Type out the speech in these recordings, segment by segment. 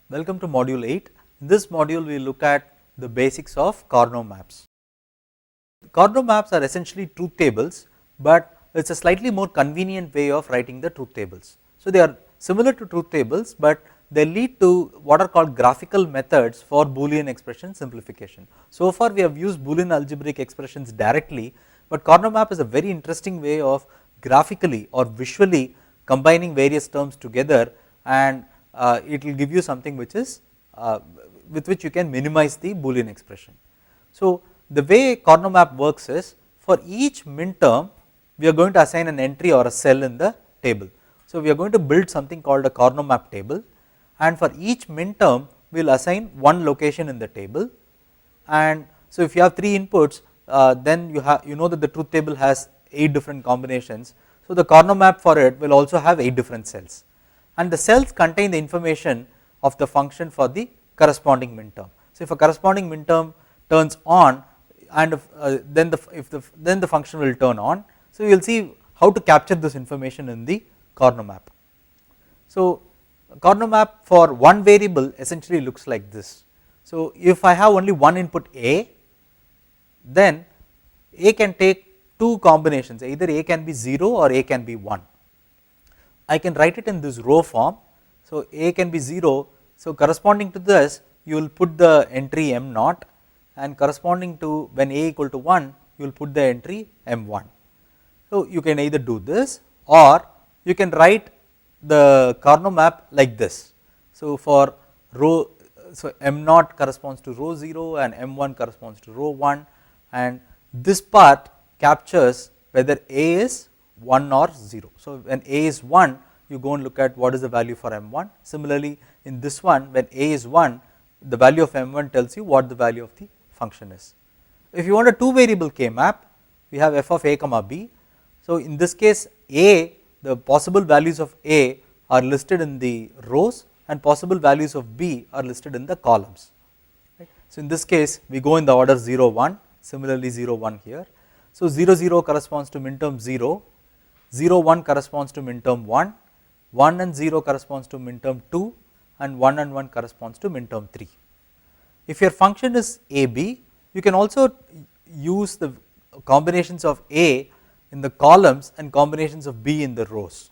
Welcome to module 8. In this module we look at the basics of Karnaugh maps. Karnaugh maps are essentially truth tables, but it is a slightly more convenient way of writing the truth tables. So they are similar to truth tables, but they lead to what are called graphical methods for Boolean expression simplification. So far we have used Boolean algebraic expressions directly, but Karnaugh map is a very interesting way of graphically or visually combining various terms together, and it will give you something which is with which you can minimize the Boolean expression. So the way Karnaugh map works is, for each min term we are going to assign an entry or a cell in the table. So we are going to build something called a Karnaugh map table, and for each min term we will assign one location in the table. And so if you have 3 inputs, then you know that the truth table has 8 different combinations. So the Karnaugh map for it will also have 8 different cells, and the cells contain the information of the function for the corresponding min term. So if a corresponding min term turns on, and then the function will turn on. So you will see how to capture this information in the Karnaugh map. So Karnaugh map for one variable essentially looks like this. So if I have only one input A, then A can take 2 combinations, either A can be 0 or A can be 1. I can write it in this row form. So A can be 0, so corresponding to this you will put the entry m0, and corresponding to when A equal to 1 you will put the entry m1. So you can either do this, or you can write the Karnaugh map like this. So for row, so m0 corresponds to row 0 and m1 corresponds to row 1, and this part captures whether A is 1 or 0. So when A is 1, you go and look at what is the value for m1. Similarly in this one, when A is 1, the value of m1 tells you what the value of the function is. If you want a 2 variable K map, we have f of a comma b. So in this case A, the possible values of A are listed in the rows, and possible values of B are listed in the columns. Right. So in this case we go in the order 0 1, similarly 0 1 here. So 0 0 corresponds to min term 0, 0 1 corresponds to min term 1, 1 and 0 corresponds to min term 2, and 1 and 1 corresponds to min term 3. If your function is AB, you can also use the combinations of A in the columns and combinations of B in the rows.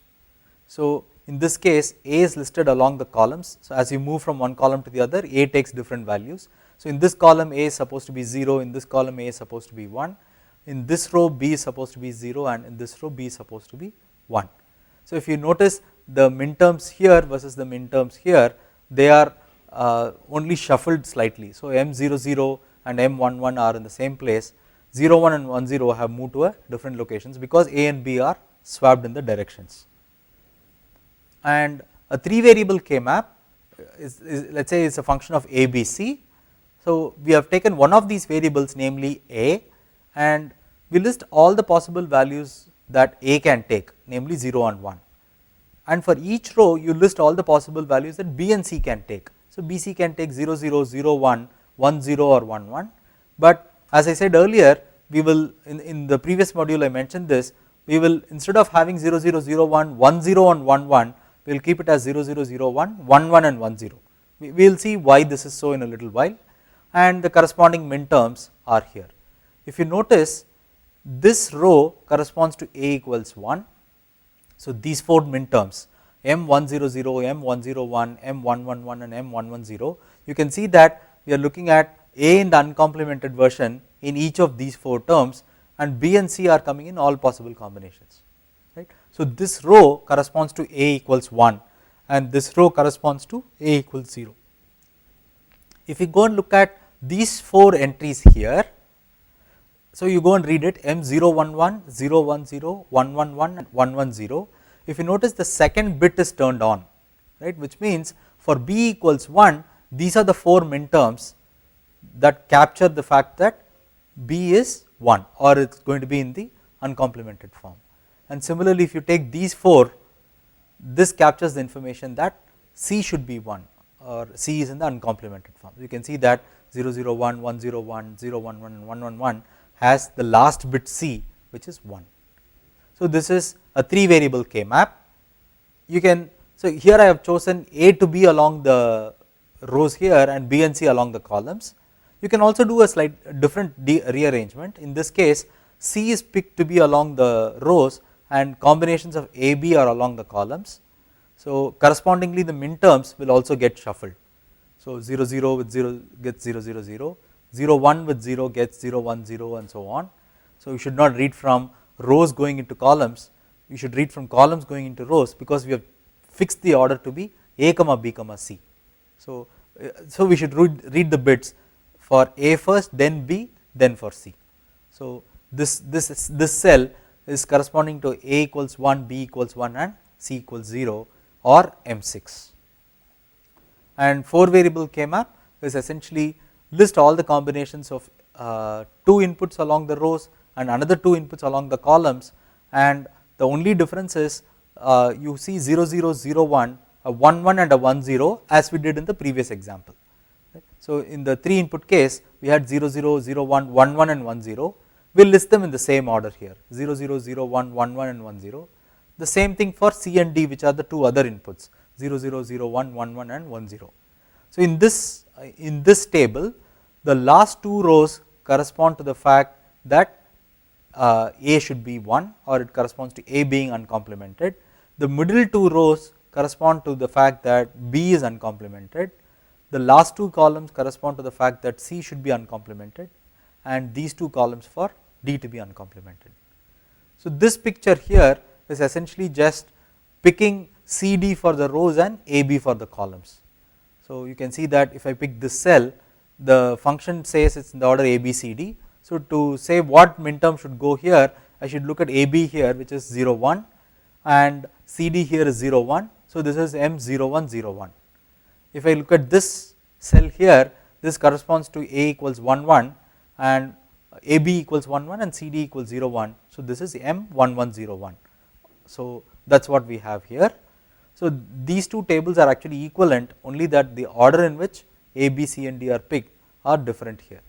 So in this case A is listed along the columns. So as you move from one column to the other, A takes different values. So in this column A is supposed to be 0, in this column A is supposed to be 1, in this row B is supposed to be 0, and in this row B is supposed to be 1. So if you notice the min terms here versus the min terms here, they are only shuffled slightly. So m00 and m11 are in the same place, 01 and 10 have moved to different locations because A and B are swapped in the directions. And a 3 variable K map is let us say is a function of ABC. So we have taken one of these variables, namely A, and we list all the possible values that A can take, namely 0 and 1, and for each row you list all the possible values that B and C can take. So BC can take 0 0 0 1, 1 0 or 1 1, but as I said earlier, we will in the previous module I mentioned this, we will, instead of having 0 0 0 1, 1 0 and 1 1, we will keep it as 0 0 0 1, 1 1 and 1 0. We will see why this is so in a little while, and the corresponding min terms are here. If you notice, this row corresponds to A equals 1. So these 4 min terms m100, m101, m111 and m110, you can see that we are looking at A in the uncomplemented version in each of these 4 terms, and B and C are coming in all possible combinations. Right. So this row corresponds to A equals 1, and this row corresponds to A equals 0. If you go and look at these 4 entries here, so you go and read it m011, 010, 111 and 110. If you notice, the second bit is turned on, right, which means for B equals 1, these are the 4 min terms that capture the fact that B is 1, or it is going to be in the uncomplemented form. And similarly, if you take these 4, this captures the information that C should be 1, or C is in the uncomplemented form. You can see that 001, 101, 011 and 111 has the last bit C, which is 1. So this is a 3 variable K map. You can, so here I have chosen A to be along the rows here and B and C along the columns. You can also do a slight different rearrangement. In this case, C is picked to be along the rows and combinations of A, B are along the columns. So correspondingly the min terms will also get shuffled. So 0 0 with 0 gets 0 0 0, 0 1 with 0 gets 0 1 0 and so on. So you should not read from rows going into columns, you should read from columns going into rows, because we have fixed the order to be A comma B comma C. So we should read the bits for A first, then B, then for C. So this cell is corresponding to A equals 1, B equals 1 and C equals 0 or M6. And 4 variable K map is essentially list all the combinations of 2 inputs along the rows and another 2 inputs along the columns, and the only difference is you see 0 0 0 1, a 1 1 and a 1 0 as we did in the previous example. So in the 3 input case we had 0 0 0 1, 1 1 and 1 0, we will list them in the same order here 0 0 0 1, 1 1 and 1 0. The same thing for C and D, which are the 2 other inputs 0 0 0 1, 1 1 and 1 0. So in this table the last 2 rows correspond to the fact that A should be 1, or it corresponds to A being uncomplemented. The middle 2 rows correspond to the fact that B is uncomplemented. The last 2 columns correspond to the fact that C should be uncomplemented, and these 2 columns for D to be uncomplemented. So this picture here is essentially just picking CD for the rows and AB for the columns. So you can see that if I pick this cell, the function says it's in the order ABCD. So to say what min term should go here, I should look at AB here, which is 0 1, and CD here is 0 1. So this is M 0 1 0 1. If I look at this cell here, this corresponds to A equals 1 1 and AB equals 1 1 and CD equals 0 1. So this is M 1 1 0 1. So that is what we have here. So these 2 tables are actually equivalent, only that the order in which A, B, C and D are picked are different here.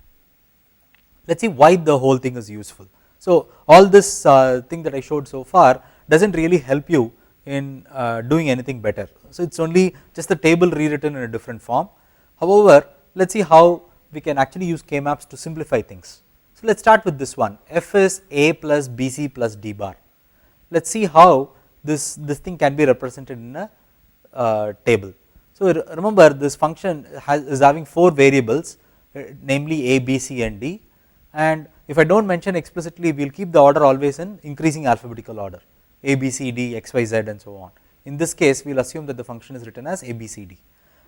Let us see why the whole thing is useful. So all this thing that I showed so far does not really help you in doing anything better. So it is only just the table rewritten in a different form. However, let us see how we can actually use K maps to simplify things. So let us start with this one, F is A plus BC plus D bar. Let us see how this thing can be represented in a table. So remember, this function is having 4 variables, namely A, B, C and D, and if I do not mention explicitly, we will keep the order always in increasing alphabetical order, A, B, C, D, X, Y, Z and so on. In this case we will assume that the function is written as A, B, C, D.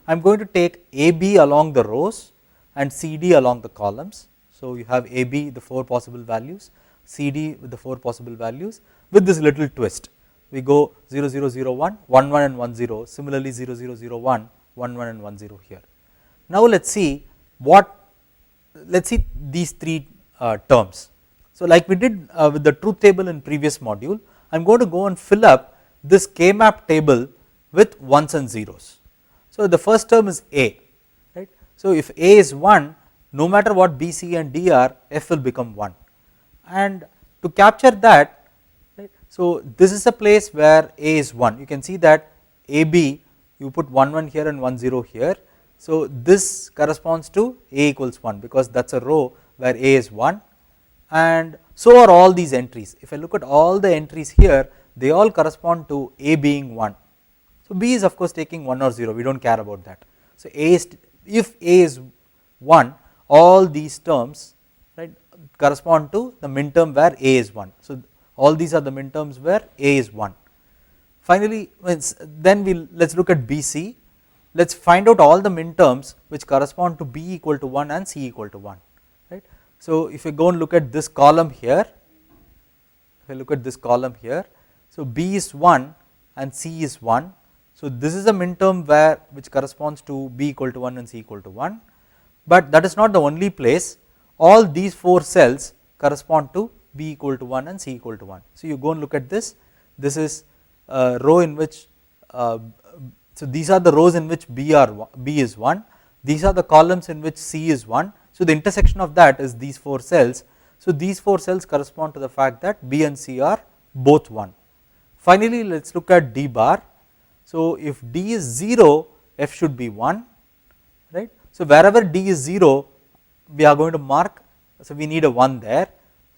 I am going to take A, B along the rows and C, D along the columns. So you have A, B, the 4 possible values, C, D with the 4 possible values, with this little twist. We go 0 0 0 1, 1 1 and 1 0, similarly 0 0 0 1, 1 1 and 1 0 here. Now let us see these 3 terms. So like we did with the truth table in previous module, I am going to go and fill up this K map table with 1s and 0s. So the first term is A, right. So if A is 1, no matter what B, C and D are, F will become 1, and to capture that, right, so this is a place where A is 1. You can see that AB, you put 1 1 here and 1 0 here. So this corresponds to A equals 1, because that is a row where A is 1, and so are all these entries. If I look at all the entries here, they all correspond to A being 1. So B is of course taking 1 or 0, we do not care about that. So if A is 1, all these terms, right, correspond to the min term where A is 1. So all these are the min terms where A is 1. Finally, then let us look at BC. Let us find out all the min terms which correspond to B equal to 1 and C equal to 1, right. So if you go and look at this column here, so B is 1 and C is 1. So this is a min term which corresponds to B equal to 1 and C equal to 1, but that is not the only place. All these 4 cells correspond to B equal to 1 and C equal to 1. So you go and look at this is a row in which, so these are the rows in which B is 1, these are the columns in which C is 1. So the intersection of that is these 4 cells. So these 4 cells correspond to the fact that B and C are both 1. Finally, let us look at D bar. So if D is 0, F should be 1, right. So, wherever D is 0 we are going to mark, so we need a 1 there.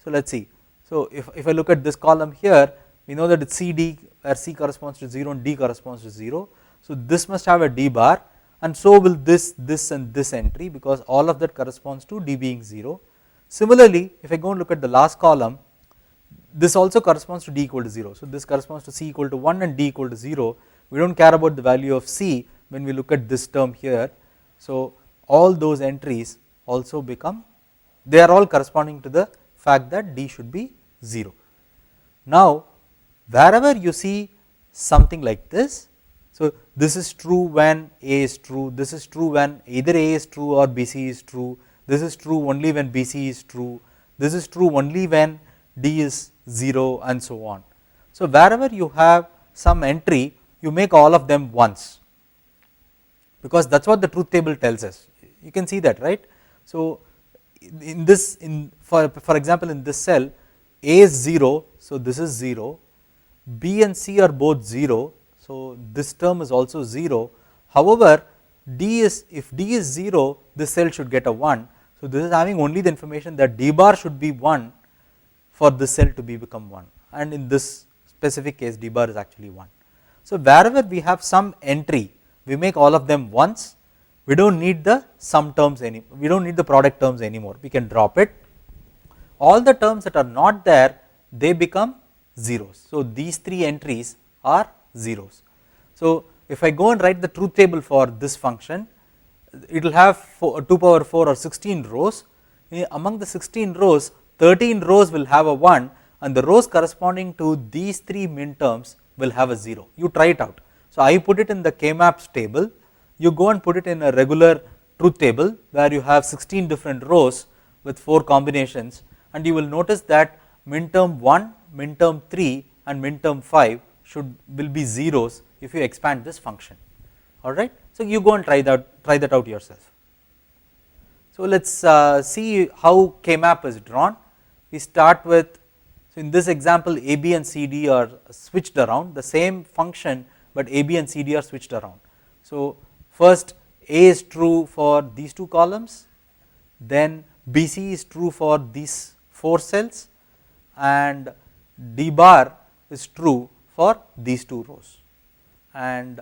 So, let us see. So, if I look at this column here, we know that it is CD where C corresponds to 0 and D corresponds to 0. So, this must have a D bar, and so will this and this entry, because all of that corresponds to D being 0. Similarly, if I go and look at the last column, this also corresponds to D equal to 0. So, this corresponds to C equal to 1 and D equal to 0. We do not care about the value of C when we look at this term here. So, all those entries also become, they are all corresponding to the fact that D should be 0. Now, wherever you see something like this, so this is true when A is true, this is true when either A is true or BC is true, this is true only when BC is true, this is true only when D is 0, and so on. So, wherever you have some entry, you make all of them once, because that is what the truth table tells us. You can see that, right. So, in this, for example, in this cell A is 0, so this is 0, B and C are both 0, so this term is also 0. However, D is, if D is 0, this cell should get a 1. So, this is having only the information that D bar should be 1 for this cell to become 1, and in this specific case D bar is actually 1. So, wherever we have some entry, we make all of them once. We do not need the sum terms we do not need the product terms anymore, we can drop it. All the terms that are not there, they become zeros. So, these 3 entries are zeros. So, if I go and write the truth table for this function, it will have 2 power 4 or 16 rows. Among the 16 rows, 13 rows will have a 1, and the rows corresponding to these 3 min terms will have a 0. You try it out. So, I put it in the K-maps table, you go and put it in a regular truth table where you have 16 different rows with 4 combinations, and you will notice that min term 1, min term 3 and min term 5 will be zeros if you expand this function, alright. So, you go and try that out yourself. So, let us see how K-map is drawn. We start with, so in this example AB and CD are switched around, the same function, but AB and CD are switched around. So, first A is true for these 2 columns, then BC is true for these 4 cells, and D bar is true for these 2 rows. And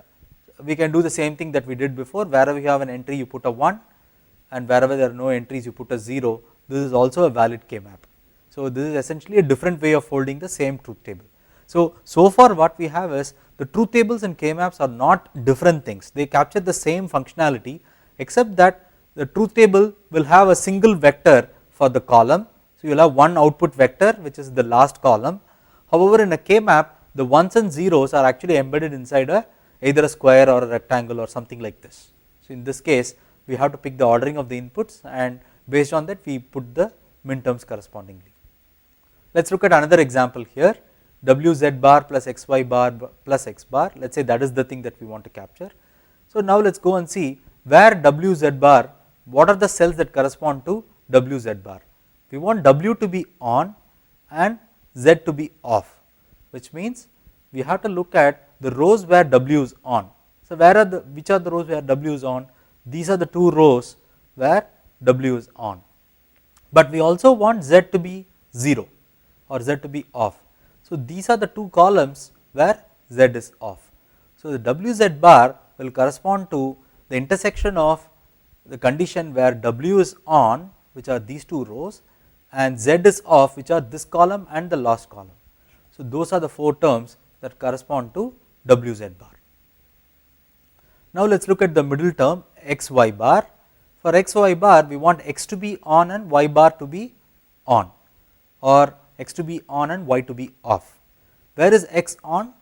we can do the same thing that we did before, wherever you have an entry you put a 1, and wherever there are no entries you put a 0. This is also a valid K-map. So, this is essentially a different way of holding the same truth table. So far what we have is, the truth tables and K-maps are not different things, they capture the same functionality, except that the truth table will have a single vector for the column. So, you will have one output vector which is the last column. However, in a K-map the ones and zeros are actually embedded inside either a square or a rectangle or something like this. So, in this case we have to pick the ordering of the inputs, and based on that we put the min terms correspondingly. Let us look at another example here, wz bar plus xy bar plus x bar, let us say that is the thing that we want to capture. So, now let us go and see where wz bar, what are the cells that correspond to wz bar. We want w to be on and z to be off, which means we have to look at the rows where w is on. So, which are the rows where w is on? These are the 2 rows where w is on, but we also want z to be 0 or z to be off. So, these are the 2 columns where z is off. So, the wz bar will correspond to the intersection of the condition where w is on, which are these 2 rows, and z is off, which are this column and the last column. So, those are the 4 terms that correspond to wz bar. Now, let us look at the middle term xy bar. For xy bar we want x to be on and y bar to be on, or x to be on and y to be off. Where is x on?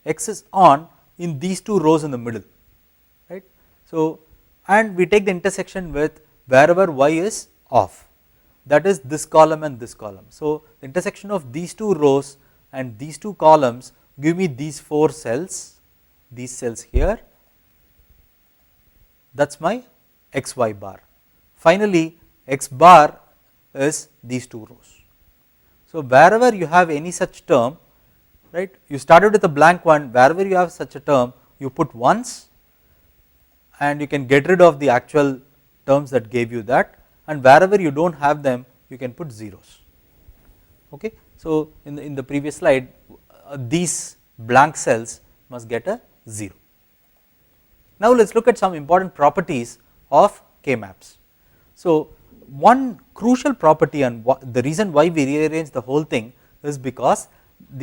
X is on in these 2 rows in the middle, right. So, and we take the intersection with wherever y is off, that is this column and this column. So, the intersection of these 2 rows and these 2 columns give me these 4 cells, these cells here, that is my xy bar. Finally, x bar is these 2 rows. So, wherever you have any such term, right, you started with a blank one, wherever you have such a term you put once, and you can get rid of the actual terms that gave you that, and wherever you do not have them you can put zeros. Okay. So, in the previous slide these blank cells must get a 0. Now, let us look at some important properties of K maps. So, one crucial property and the reason why we rearrange the whole thing is because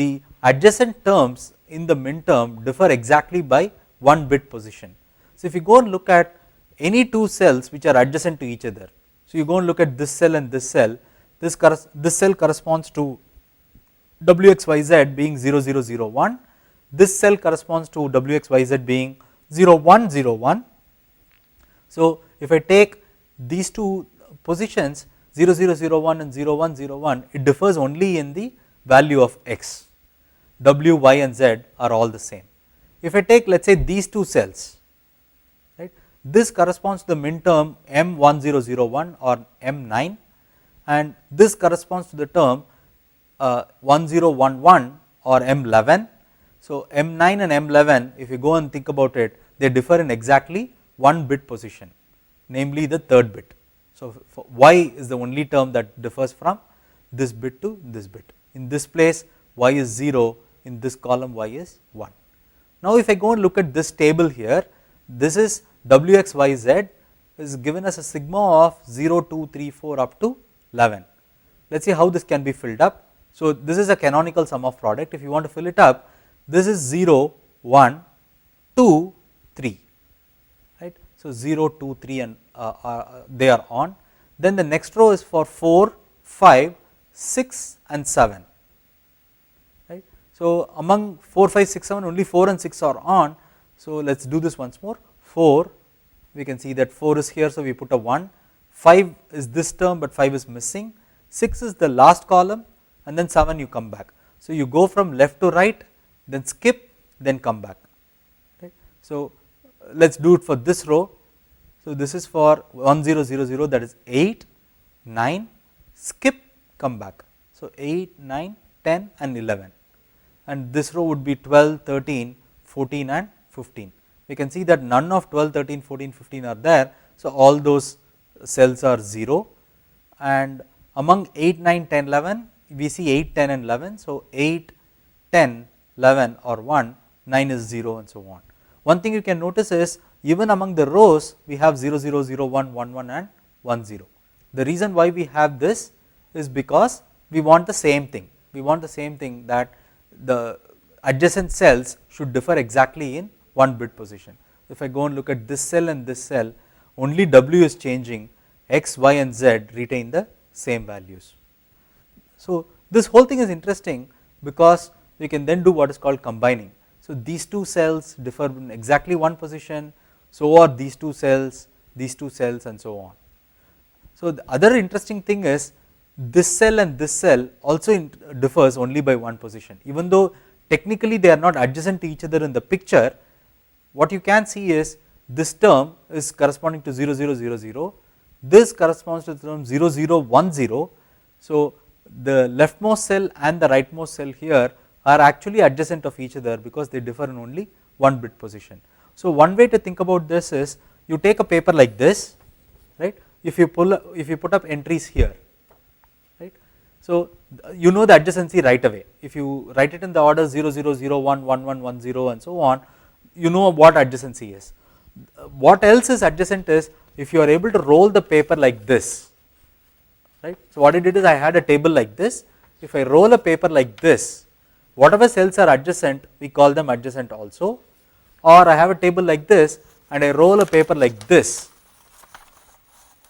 the adjacent terms in the min term differ exactly by 1 bit position. So, if you go and look at any two cells which are adjacent to each other, so you go and look at this cell and this cell, this cell corresponds to Wxyz being 0 0 0 1, this cell corresponds to Wxyz being 0 1 0 1. So, if I take these two positions 0 0 0 1 and 0 1 0 1, it differs only in the value of x, w, y and z are all the same. If I take let us say these two cells, right, this corresponds to the min term M1001 or M9, and this corresponds to the term 1011 or M11. So, M9 and M11 if you go and think about it, they differ in exactly 1 bit position, namely the third bit. So, y is the only term that differs from this bit to this bit. In this place y is 0, in this column y is 1. Now, if I go and look at this table here, this is Wxyz is given as a sigma of 0, 2, 3, 4 up to 11. Let us see how this can be filled up. So, this is a canonical sum of product. If you want to fill it up, this is 0, 1, 2, 3, right. So, 0, 2, 3 and they are on. Then the next row is for 4, 5, 6 and 7, right. So, among 4, 5, 6, 7 only 4 and 6 are on. So, let us do this once more. 4, we can see that 4 is here, so we put a 1, 5 is this term but 5 is missing, 6 is the last column and then 7 you come back. So, you go from left to right, then skip, then come back. Okay. So, let us do it for this row. So, this is for 1000, that is 8, 9, skip, come back. So, 8, 9, 10 and 11, and this row would be 12, 13, 14 and 15. We can see that none of 12, 13, 14, 15 are there. So, all those cells are 0, and among 8, 9, 10, 11 we see 8, 10 and 11. So, 8, 10, 11 or 1, 9 is 0 and so on. One thing you can notice is even among the rows we have 0, 0, 0, 1, 1, 1 and 1, 0. The reason why we have this is because we want the same thing. We want the same thing, that the adjacent cells should differ exactly in 1 bit position. If I go and look at this cell and this cell, only w is changing, x, y and z retain the same values. So, this whole thing is interesting because we can then do what is called combining. So, these two cells differ in exactly one position, so are these two cells and so on. So, the other interesting thing is this cell and this cell also differs only by one position, even though technically they are not adjacent to each other in the picture. What you can see is this term is corresponding to 0, 0, 0, 0, this corresponds to the term 0, 0, 1, 0. So, the leftmost cell and the rightmost cell here are actually adjacent of each other because they differ in only 1 bit position. So, one way to think about this is you take a paper like this, right. If you put up entries here, right. So, you know the adjacency right away. If you write it in the order 0, 0, 0, 1, 1, 1, 1, 0 and so on, you know what adjacency is. What else is adjacent is if you are able to roll the paper like this, right. So, what I did is I had a table like this. If I roll a paper like this, whatever cells are adjacent we call them adjacent also, or I have a table like this and I roll a paper like this,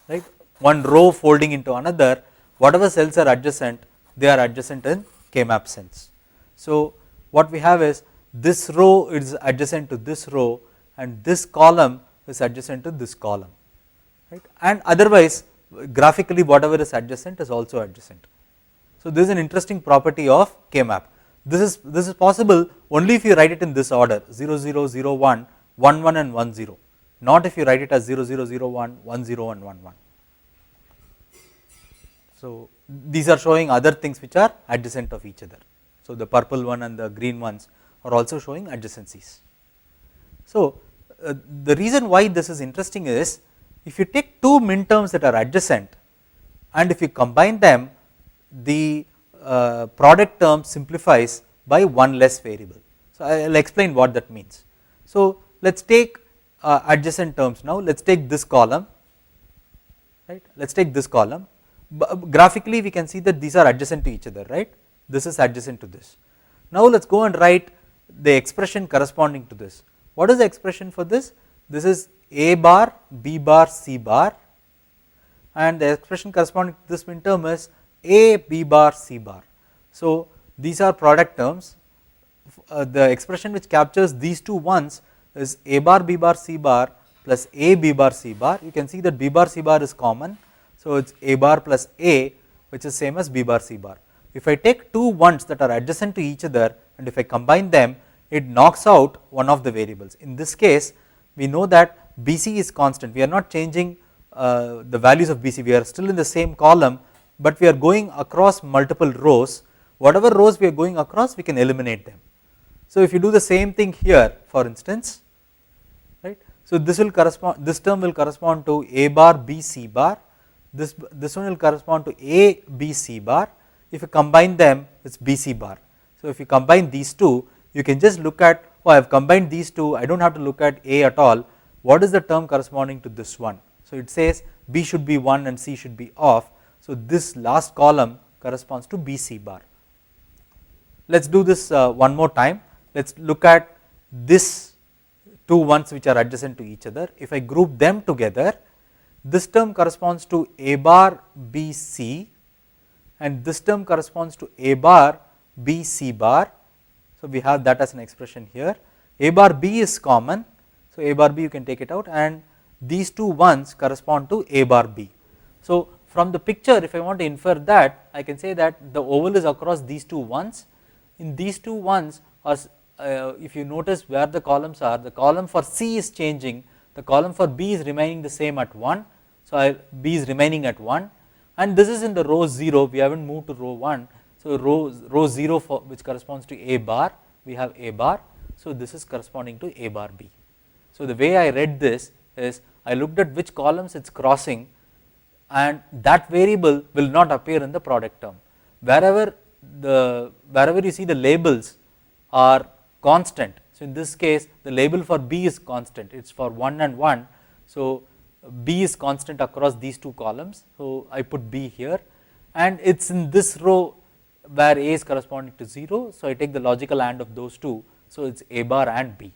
right, one row folding into another, whatever cells are adjacent they are adjacent in K-map sense. So, what we have is this row is adjacent to this row and this column is adjacent to this column, right, and otherwise graphically whatever is adjacent is also adjacent. So, this is an interesting property of K-map. This is possible only if you write it in this order 0, 0, 0, 1, 1, 1 and 1, 0, not if you write it as 0, 0, 0, 1, 1, 0 and 1, 1. So, these are showing other things which are adjacent of each other. So, the purple one and the green ones are also showing adjacencies. So, the reason why this is interesting is, if you take two min terms that are adjacent and if you combine them, the product term simplifies by one less variable. So, I will explain what that means. So, let us take adjacent terms now, let us take this column, right, let us take this column. Graphically we can see that these are adjacent to each other, right, this is adjacent to this. Now, let us go and write the expression corresponding to this. What is the expression for this? This is A bar, B bar, C bar, and the expression corresponding to this min term is A, B bar, C bar. So, these are product terms. The expression which captures these two ones is A bar, B bar, C bar plus A, B bar, C bar. You can see that B bar, C bar is common. So, it is A bar plus A, which is same as B bar, C bar. If I take two ones that are adjacent to each other and if I combine them, it knocks out one of the variables. In this case, we know that BC is constant, we are not changing the values of BC, we are still in the same column, but we are going across multiple rows. Whatever rows we are going across, we can eliminate them. So, if you do the same thing here, for instance, right, so this will correspond, this term will correspond to A bar, B, C bar, this one will correspond to A, B, C bar. If you combine them, it is B, C bar. So, if you combine these two, you can just look at, oh, I have combined these two, I do not have to look at A at all, what is the term corresponding to this one. So, it says B should be 1 and C should be off. So, this last column corresponds to B, C bar. Let us do this one more time. Let us look at this two ones which are adjacent to each other. If I group them together, this term corresponds to A bar, B, C, and this term corresponds to A bar, B, C bar. So, we have that as an expression here. A bar B is common, so A bar B you can take it out, and these two ones correspond to A bar B. So, from the picture, if I want to infer that, I can say that the oval is across these two ones. In these two ones, if you notice where the columns are, the column for C is changing, the column for B is remaining the same at 1. So, B is remaining at 1, and this is in the row 0, we have not moved to row 1. So, row 0 for which corresponds to A bar, we have A bar. So, this is corresponding to A bar B. So, the way I read this is, I looked at which columns it is crossing, and that variable will not appear in the product term. Wherever you see the labels are constant. So, in this case the label for B is constant, it is for 1 and 1. So, B is constant across these two columns. So, I put B here, and it is in this row where A is corresponding to 0. So, I take the logical AND of those two. So, it is A bar and B.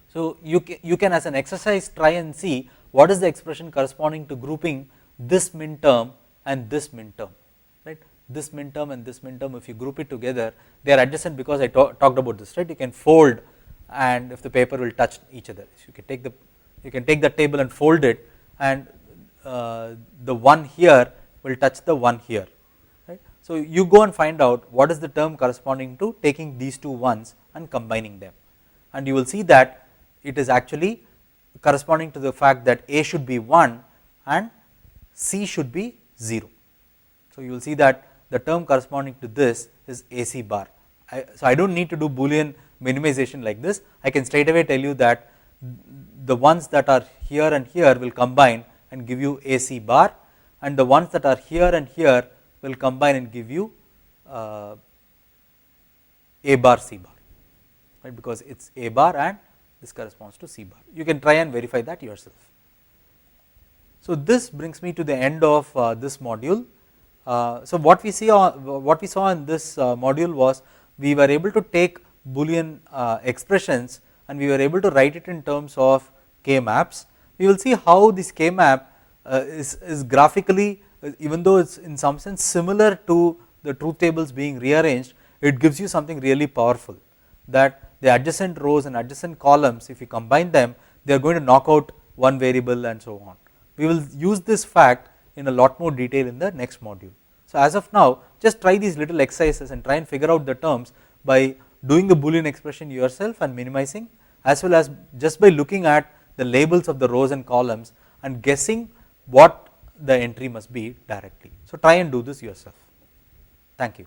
So, you can as an exercise try and see what is the expression corresponding to grouping this min term and this min term, right. This min term and this min term, if you group it together, they are adjacent because I talked about this, right. You can fold, and if the paper will touch each other, so you can take the table and fold it, and the one here will touch the one here, right. So, you go and find out what is the term corresponding to taking these two ones and combining them, and you will see that it is actually corresponding to the fact that A should be 1 and C should be 0. So, you will see that the term corresponding to this is AC bar. So, I do not need to do Boolean minimization like this, I can straight away tell you that the ones that are here and here will combine and give you AC bar, and the ones that are here and here will combine and give you A bar, C bar, right, because it is A bar and this corresponds to C bar. You can try and verify that yourself. So, this brings me to the end of this module. So, what we saw in this module was, we were able to take Boolean expressions and we were able to write it in terms of K maps. We will see how this K map is graphically, even though it is in some sense similar to the truth tables being rearranged, it gives you something really powerful, that the adjacent rows and adjacent columns, if you combine them, they are going to knock out one variable and so on. We will use this fact in a lot more detail in the next module. So, as of now, just try these little exercises and try and figure out the terms by doing the Boolean expression yourself and minimizing, as well as just by looking at the labels of the rows and columns and guessing what the entry must be directly. So, try and do this yourself. Thank you.